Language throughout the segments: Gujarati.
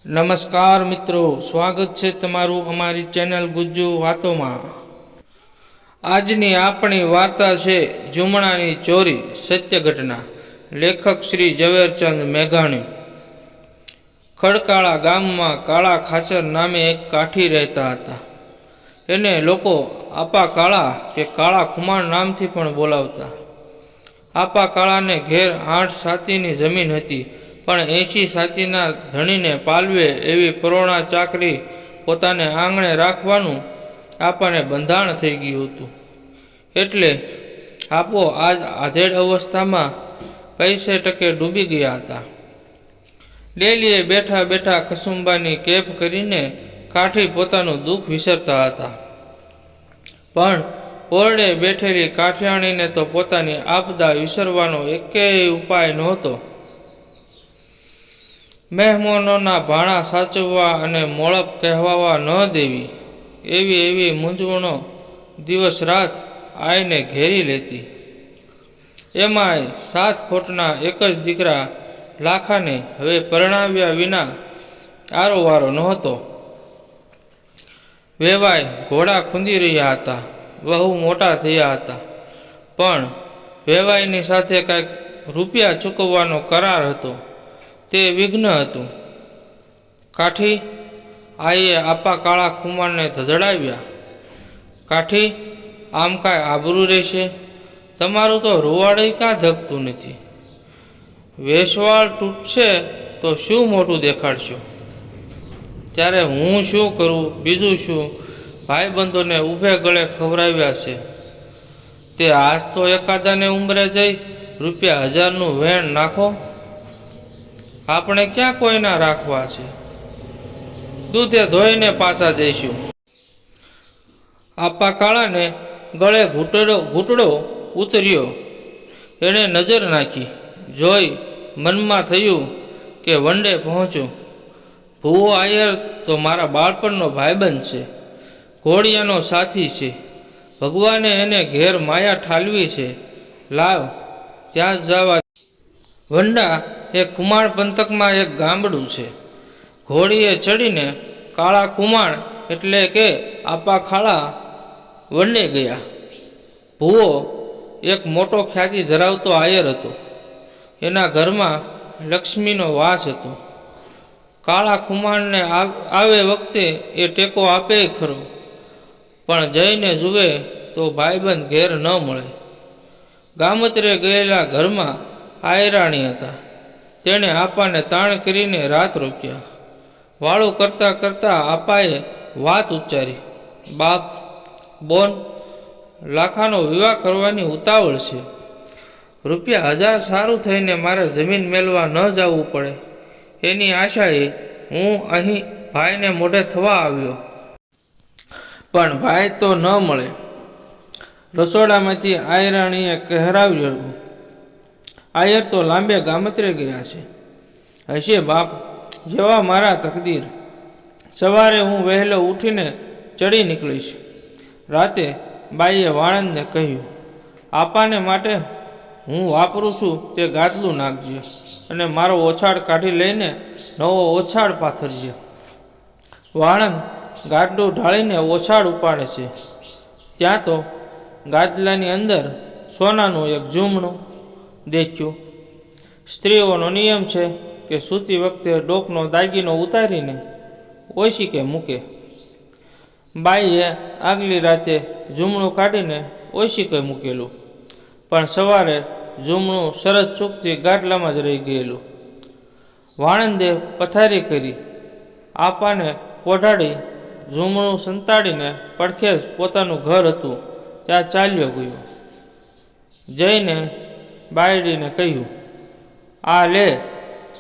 નમસ્કાર મિત્રો, સ્વાગત છે તમારું અમારી ચેનલ ગુજ્જુ વાતોમાં। આજની આપણી વાર્તા છે જુમણાની ચોરી સત્ય ઘટના। લેખક શ્રી ઝવેરચંદ મેઘાણી। ખડકાળા ગામમાં કાળા ખાચર નામે એક કાઠી રહેતા હતા। એને લોકો આપા કાળા કે કાળા ખુમાણ નામથી પણ બોલાવતા। આપા કાળાને ઘેર 8 છાતીની જમીન હતી, પણ 80 છાતીના ધણીને પાલવે એવી પરોણા ચાકરી પોતાને આંગણે રાખવાનું આપાને બંધાણ થઈ ગયું હતું। એટલે આપો આજ આધેડ અવસ્થામાં પૈસે ટકે ડૂબી ગયા હતા। ડેલીએ બેઠા બેઠા કસુંબાની કેપ કરીને કાઠી પોતાનું દુઃખ વિસરતા હતા, પણ ઓરડે બેઠેલી કાઠિયાણીને તો પોતાની આપદા વિસરવાનો એકેય ઉપાય નહોતો। મહેમાનોના ભાણા સાચવવા અને મોળપ કહેવાવા ન દેવી, એવી મૂંઝવણો દિવસ રાત આઈને ઘેરી લેતી। એમાંય 7 ખોટના એક જ દીકરા લાખાને હવે પરણાવ્યા વિના આરોવારો નહોતો। વેવાય ઘોડા ખૂંદી રહ્યા હતા, વહુ મોટા થયા હતા, પણ વેવાયની સાથે કાંઈક રૂપિયા ચૂકવવાનો કરાર હતો, તે વિઘ્ન હતું। કાઠી આઈએ આપા કાળા ખુમાણને ધધડાવ્યા। કાઠી, આમ કાંઈ આબરૂ રહેશે? તમારું તો રૂવાડે કાં ધગતું નથી? વેશવાળ તૂટશે તો શું મોટું દેખાડશો? ત્યારે હું શું કરું, બીજું શું? ભાઈબંધોને ઊભે ગળે ખવડાવ્યા છે, તે આજ તો એકાદાને ઉંમરે જઈ રૂપિયા 1000નું વેણ નાખો। આપણે ક્યાં કોઈના રાખવા છે? દૂધે ધોઈને પાછા દઈશું। આપા કાળાને ગળે ઘૂંટડો ઉતર્યો। એણે નજર નાખી, જોઈ મનમાં થયું કે વંડે પહોંચું। ભૂવો આયર તો મારા બાળપણનો ભાઈબંધ છે, ઘોડિયાનો સાથી છે। ભગવાને એને ઘેર માયા ઠાલવી છે, લાવ ત્યાં જ જવા। વંડા એ ખુમાણ પંથકમાં એક ગામડું છે। ઘોડીએ ચડીને કાળા ખુમાણ એટલે કે આપા ખાળા વંડે ગયા। ભૂવો એક મોટો ખ્યાતિ ધરાવતો આયર હતો, એના ઘરમાં લક્ષ્મીનો વાસ હતો। કાળા ખુમાણને આવે વખતે એ ટેકો આપે ખરો, પણ જઈને જુએ તો ભાઈબંધ ઘેર ન મળે। ગામતરે ગયેલા ઘરમાં આયરાણી હતા, તેણે આપાને તાણ કરીને રાત રોક્યા। વાળું કરતાં કરતાં આપાએ વાત ઉચ્ચારી, બાપ, બોન, લાખાનો વિવાહ કરવાની ઉતાવળ છે। રૂપિયા 1000 સારું થઈને મારે જમીન મેળવા ન જવું પડે, એની આશાએ હું અહીં ભાઈને મોઢે થવા આવ્યો, પણ ભાઈ તો ન મળે। રસોડામાંથી આયરાણીએ કહેરાવ્યું, આયર તો લાંબે ગામતરે ગયા છે। હશે બાપ, જેવા મારા તકદીર। સવારે હું વહેલો ઉઠીને ચડી નીકળીશ। રાતે બાઈએ વાણંદને કહ્યું, આપાને માટે હું વાપરું છું તે ગાદલું નાખજે, અને મારો ઓછાડ કાઢી લઈને નવો ઓછાડ પાથરજે। વાણંદ ગાદલું ઢાળીને ઓછાડ ઉપાડે છે, ત્યાં તો ગાદલાની અંદર સોનાનું એક જૂમણું દેખ્યું। સ્ત્રીઓનો નિયમ છે કે સૂતી વખતે ડોકનો દાગીનો ઉતારીને ઓશીકે મૂકે। બાઈએ આગલી રાતે જૂમણું કાઢીને ઓશીકે મૂકેલું, પણ સવારે જૂમણું શરત ચૂકથી ગાદલામાં જ રહી ગયેલું। વાણંદે પથારી કરી, આપાને પોઢાડી જૂમણું સંતાડીને પડખે જ પોતાનું ઘર હતું ત્યાં ચાલ્યો ગયો। જઈને બાયડીને કહ્યું, આ લે,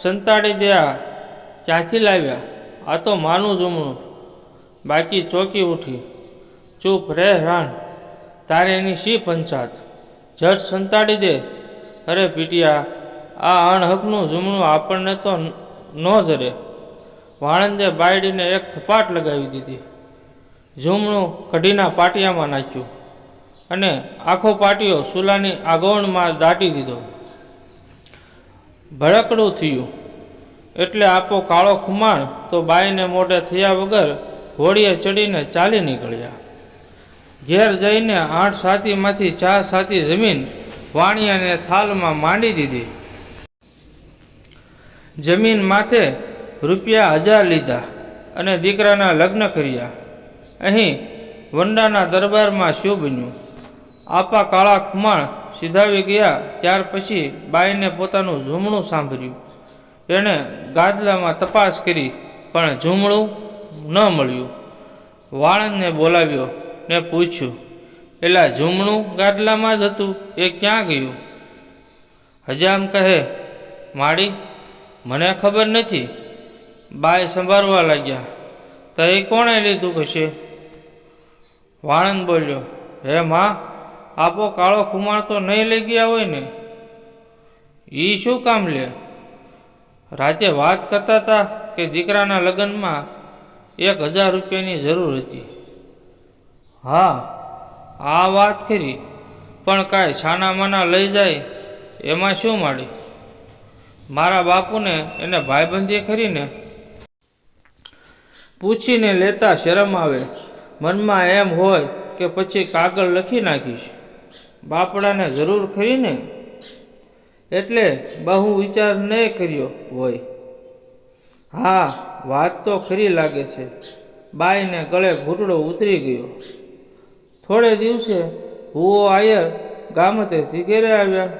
સંતાડી દે। આ ક્યાંથી લાવ્યા? આ તો માનું જૂમણું। બાકી ચોકી ઉઠી, ચૂપ રે રાણ, તારે એની શી પંચાત? જટ સંતાડી દે। અરે પીટિયા, આ અણહકનું જૂમણું આપણને તો ન જરે। વાણંદે બાયડીને એક થપાટ લગાવી દીધી, જૂમણું કઢીના પાટિયામાં નાખ્યું અને આખો પાટિયો ચૂલાની આગોળમાં દાટી દીધો। ભડકડું થયું, એટલે આપો કાળો ખુમાણ તો બાઈને મોઢે થયા વગર ઘોડીએ ચડીને ચાલી નીકળ્યા. ઘેર જઈને 8 સાતીમાંથી 4 સાતી જમીન વાણિયાને થાલમાં માંડી દીધી. જમીન માથે રૂપિયા 1000 લીધા અને દીકરાના લગ્ન કર્યા. અહીં વંડાના દરબારમાં શું બન્યું? આપા કાળા ખુમાણ સીધાવી ગયા. ત્યાર પછી બાઈને પોતાનું ઝૂમણું સાંભળ્યું. એણે ગાદલામાં તપાસ કરી પણ ઝૂમણું ન મળ્યું. વાળંદને બોલાવ્યો ને પૂછ્યું, એલા ઝૂમણું ગાદલામાં જ હતું, એ ક્યાં ગયું? હજામ કહે, માડી મને ખબર નથી. બાઈ સંભાળવા લાગ્યા. તો એ કોણે લીધું હશે? વાળંદ બોલ્યો, હે માં, આપો કાળો ખુમાણ તો નહીં લઈ ગયા હોય ને? એ શું કામ લે? રાતે વાત કરતા હતા કે દીકરાના લગ્નમાં 1000 રૂપિયાની જરૂર હતી. હા, આ વાત કરી, પણ કાંઈ છાના માના લઈ જાય એમાં શું માડી? મારા બાપુને એને ભાઈબંધી કરીને પૂછીને લેતા શરમ આવે. મનમાં એમ હોય કે પછી કાગળ લખી નાખીશ. બાપડાને જરૂર ખરીને એટલે બહુ વિચાર ન કર્યો હોય. હા, વાત તો ખરી લાગે છે. બાઈને ગળે ઘૂંટડો ઉતરી ગયો. થોડે દિવસે હુઓ આયર ગામતેથી ઘેરે આવ્યા.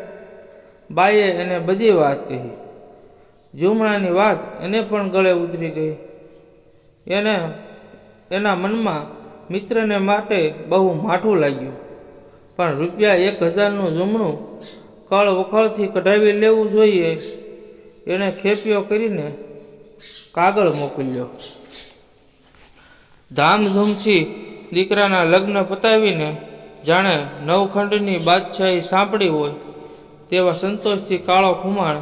બાઈએ એને બધી વાત કહી. ઝૂમણાની વાત એને પણ ગળે ઉતરી ગઈ. એના મનમાં મિત્રને માટે બહુ માઠું લાગ્યું. પણ રૂપિયા 1000નું ઝૂમણું કળ વખળથી કઢાવી લેવું જોઈએ. એણે ખેપિયો કરીને કાગળ મોકલ્યો. ધામધૂમથી દીકરાના લગ્ન પતાવીને જાણે નવખંડની બાદશાહી સાંપડી હોય તેવા સંતોષથી કાળો ખુમાણ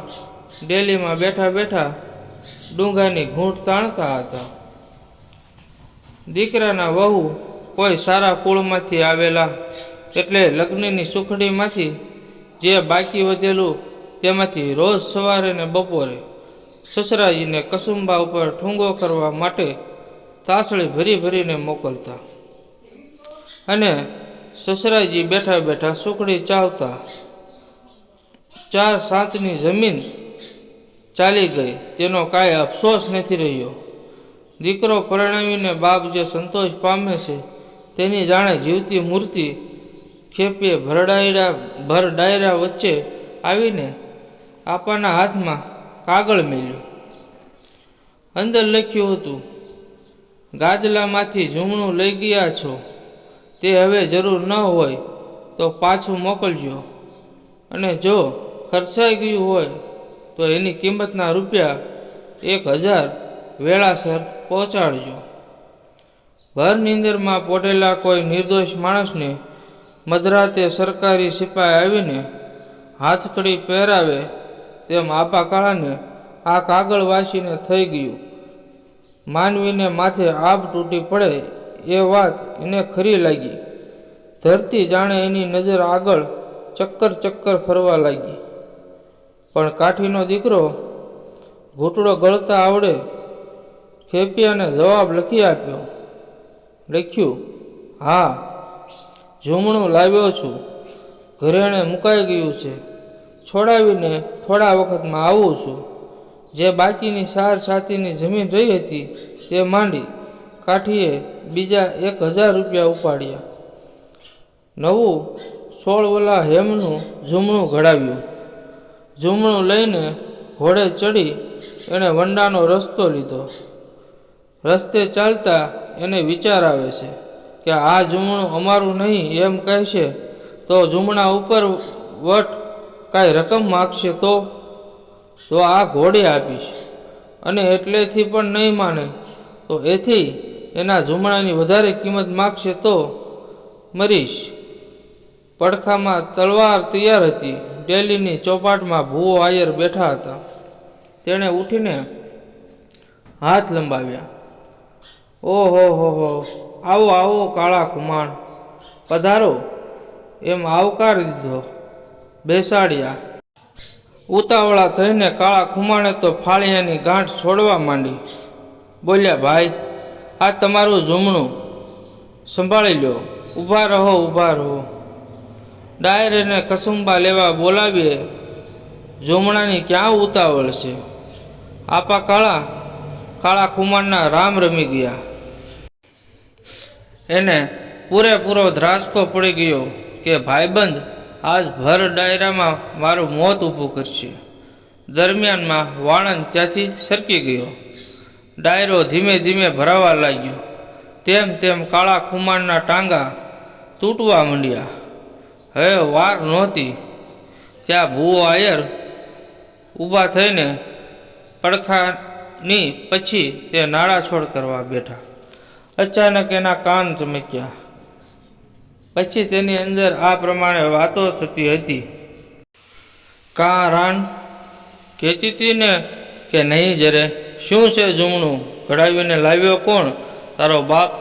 ડેલીમાં બેઠા બેઠા ડુંગાની ઘૂંટ તાણતા હતા. દીકરાના વહુ કોઈ સારા કુળમાંથી આવેલા એટલે લગ્નની સુખડીમાંથી જે બાકી વધેલું તેમાંથી રોજ સવારે ને બપોરે સસરાજીને કસુંબા ઉપર ઠૂંગો કરવા માટે તાસળી ભરી ભરીને મોકલતા અને સસરાજી બેઠા બેઠા સુખડી ચાવતા. 4 સાતની જમીન ચાલી ગઈ તેનો કાંઈ અફસોસ નથી રહ્યો. દીકરો પરણાવીને બાપ જે સંતોષ પામે છે તેની જાણે જીવતી મૂર્તિ ખેપીએ ભર ડાયરા વચ્ચે આવીને આપાના હાથમાં કાગળ મેલ્યું. અંદર લખ્યું હતું, ગાદલામાંથી ઝૂમણું લઈ ગયા છો, તે હવે જરૂર ન હોય તો પાછું મોકલજો, અને જો ખર્ચાઈ ગયું હોય તો એની કિંમતના રૂપિયા 1000 વેળાસર પહોંચાડજો. ભર નીંદરમાં પોટેલા કોઈ નિર્દોષ માણસને મધરાતે સરકારી સિપાઈ આવીને હાથકડી પહેરાવે તેમ આપા કાળાને આ કાગળ વાંચીને થઈ ગયું. માનવીને માથે આબ તૂટી પડે એ વાત એને ખરી લાગી. ધરતી જાણે એની નજર આગળ ચક્કર ફરવા લાગી. પણ કાઠીનો દીકરો ઘૂંટડો ગળતા આવડે ખેપિયાને જવાબ લખી આપ્યો. લખ્યું, હા, ઝૂમણું લાવ્યો છું. ઘરેણે મુકાઈ ગયું છે. છોડાવીને થોડા વખતમાં આવું છું. જે બાકીની 4 સાતીની જમીન રહી હતી તે માંડી કાઠીએ બીજા 1000 રૂપિયા ઉપાડ્યા. નવું 16 વલા હેમનું ઝૂમણું ઘડાવ્યું. ઝૂમણું લઈને ઘોડે ચડી એણે વંડાનો રસ્તો લીધો. રસ્તે ચાલતા એને વિચાર આવે છે કે આ ઝૂમણું અમારું નહીં એમ કહેશે તો ઝૂમણા ઉપર વટ કાંઈ રકમ માગશે તો આ ઘોડે આપીશ, અને એટલેથી પણ નહીં માને તો એથી એના ઝૂમણાની વધારે કિંમત માગશે તો મરીશ. પડખામાં તલવાર તૈયાર હતી. ડેલીની ચોપાટમાં ભૂવો આયર બેઠા હતા. તેણે ઉઠીને હાથ લંબાવ્યા. ઓહો હો, આવો આવો કાળા ખુમાણ, પધારો એમ આવકાર દીધો. બેસાડ્યા. ઉતાવળા થઈને કાળા ખુમાણે તો ફાળિયાની ગાંઠ છોડવા માંડી. બોલ્યા, ભાઈ, આ તમારું જૂમણું, સંભાળી લો, ઊભા રહો, ઊભા રહો. ડાયરેને કસુંબા લેવા બોલાવીએ, જૂમણાની ક્યાં ઉતાવળ છે? આપા કાળા ખુમાણના રામ રમી ગયા. એને પૂરેપૂરો ધ્રાસકો પડી ગયો કે ભાઈબંધ આજ ભર ડાયરામાં મારું મોત ઊભું કરશે. દરમિયાનમાં વાણંદ ત્યાંથી સરકી ગયો. ડાયરો ધીમે ધીમે ભરાવા લાગ્યો. તેમ તેમ કાળા ખુમાણના ટાંગા તૂટવા માંડ્યા. હવે વાર નહોતી ત્યાં ભૂવો આયર ઊભા થઈને પડખાની પછી તે નાળાછોડ કરવા બેઠા. અચાનક એના કાન ચમક્યા. પછી તેની અંદર આ પ્રમાણે વાતો થતી હતી. કા રાન કહેતી હતી ને કે નહીં જરે, શું છે જૂમણું? ઘડાવીને લાવ્યો કોણ? તારો બાપ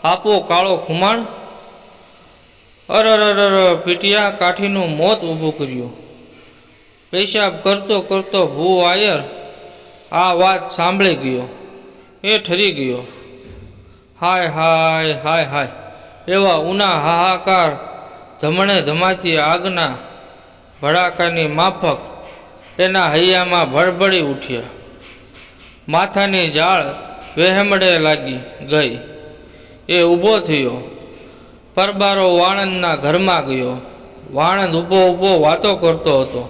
આપો કાળો ખુમાણ? અરર પીટિયા કાઠીનું મોત ઊભું કર્યું. પેશાબ કરતો કરતો ભૂ આયર આ વાત સાંભળી ગયો. એ ઠરી ગયો. હાય હાય હાય હાય એવા ઉના હાહાકાર ધમણે ધમાતી આગના ભડાકાની માફક એના હૈયામાં ભડભડી ઉઠ્યા. માથાની જાળ વહેમડે લાગી ગઈ. એ ઊભો થયો. પરબારો વાણંદના ઘરમાં ગયો. વાણંદ ઊભો ઊભો વાતો કરતો હતો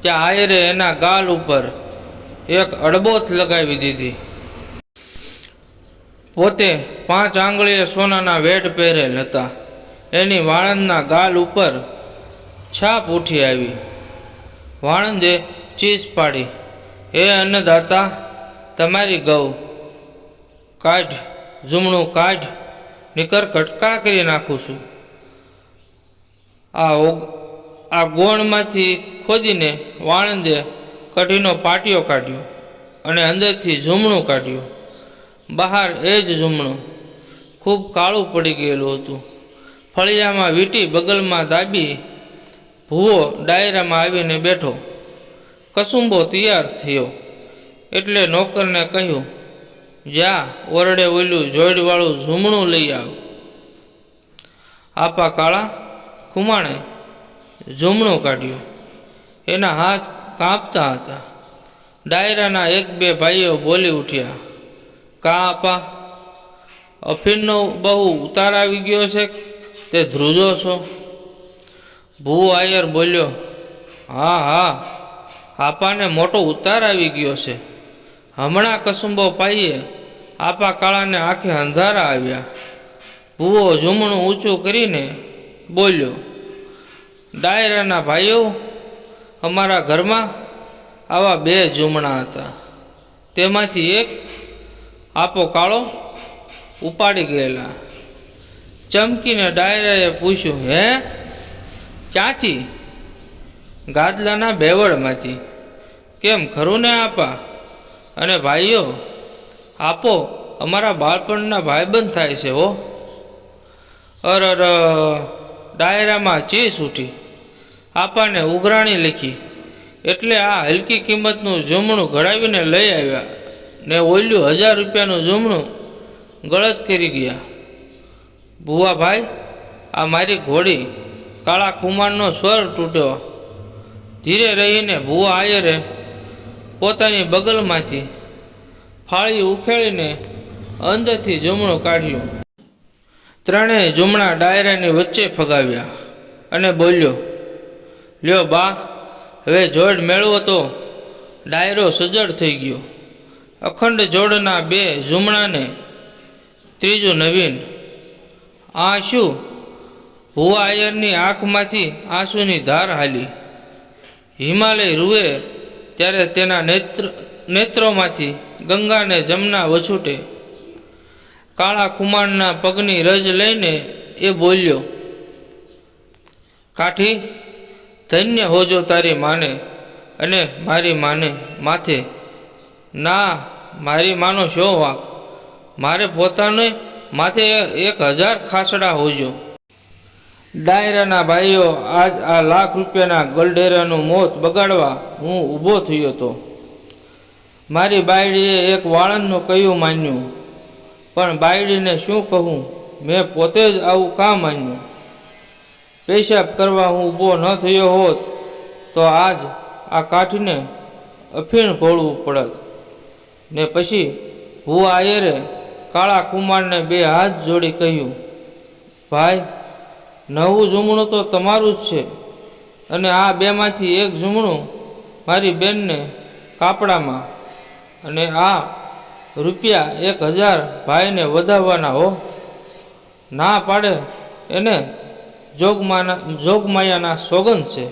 ત્યાં આયરે એના ગાલ ઉપર એક અડબોથ લગાવી દીધી. પોતે 5 આંગળીએ સોનાના વેઢ પહેરેલ હતા. એની વાણંદના ગાલ ઉપર છાપ ઉઠી આવી. વાણંદે ચીસ પાડી, હે અન્નદાતા, તમારી ગૌ, કાઢ, જૂમણું કાઢ, નીકર કટકા કરી નાખું છું. આ ગોણમાંથી ખોદીને વાણંદે કઢીનો પાટિયો કાઢ્યો અને અંદરથી જૂમણું કાઢ્યું. બહાર એ જ જૂમણું ખૂબ કાળું પડી ગયેલું હતું. ફળિયામાં વીંટી બગલમાં દાબી ભૂવો ડાયરામાં આવીને બેઠો. કસુંબો તૈયાર થયો એટલે નોકરને કહ્યું, જા ઓરડે ઓલું જોડવાળું જૂમણું લઈ આવ. આપા કાળા ખુમાણે જૂમણું કાઢ્યું. એના હાથ કાંપતા હતા. ડાયરાના 1-2 ભાઈઓ બોલી ઉઠ્યા, કા આપા, અફીણનો બહુ ઉતાર આવી ગયો છે તે ધ્રુજો છો? ભૂ આયર બોલ્યો, હા હા, આપાને મોટો ઉતાર આવી ગયો છે. હમણાં કસુંબો પાઈએ આપા કાળાને આંખે અંધારા આવ્યા. ભૂવો જૂમણું ઊંચું કરીને બોલ્યો, ડાયરાના ભાઈઓ, અમારા ઘરમાં આવા 2 જૂમણા હતા. તેમાંથી એક આપો કાળો ઉપાડી ગયેલા. ચમકીને ડાયરાએ પૂછ્યું, હે, ક્યાંથી? ગાદલાના બેવડમાંથી. કેમ, ખરું ને આપા? અને ભાઈઓ, આપો અમારા બાળપણના ભાઈબંધ થાય છે હો. અરર ડાયરામાં ચીસ ઉઠી. આપાને ઉઘરાણી લખી એટલે આ હલકી કિંમતનું જૂમણું ઘડાવીને લઈ આવ્યા ને ઓલ્યું 1000 રૂપિયાનું જૂમણું ગળત કરી ગયા. ભુવા ભાઈ, આ મારી ઘોડી કાળા ખુમાણનો સ્વર તૂટ્યો. ધીરે રહીને ભુવા આયરે પોતાની બગલમાંથી ફાળી ઉખેડીને અંદરથી જૂમણું કાઢ્યું. 3 જૂમણા ડાયરાની વચ્ચે ફગાવ્યા અને બોલ્યો, લ્યો બા, હવે જોડ મેળવો તો. ડાયરો સજ્જડ થઈ ગયો. અખંડ જોડના 2 જૂમણાને ત્રીજું નવીન. આ શું? ભુવા આયરની આંખમાંથી આંસુની ધાર હાલી. હિમાલય રૂએ ત્યારે તેના નેત્રોમાંથી ગંગાને જમના વછૂટે. કાળા ખુમાણના પગની રજ લઈને એ બોલ્યો, કાઠી, ધન્ય હોજો તારી માને અને મારી માને માથે. ના, મારી માનો શો વાંક? મારે પોતાને માથે 1000 ખાસડા હોજો. ડાયરાના ભાઈઓ, આજ આ લાખ રૂપિયાના ગલઢેરાનું મોત બગાડવા હું ઊભો થયો હતો. મારી બાયડીએ એક વાળંદનું કહ્યું માન્યું, પણ બાયડીને શું કહું, મેં પોતે જ આવું કાં માન્યું. પેશાબ કરવા હું ઊભો ન થયો હોત તો આજ આ કાઠીને અફીણ ઘોળવું પડત. ને પછી ભૂવા આયરે કાળા કુમારને બે હાથ જોડી કહ્યું, ભાઈ, નવું જમણું તો તમારું જ છે, અને આ બેમાંથી એક જમણું મારી બેનને કાપડામાં, અને આ રૂપિયા 1000 ભાઈને વધાવવાના હો. ના પાડે એને જોગમાયાના સોગંદ છે.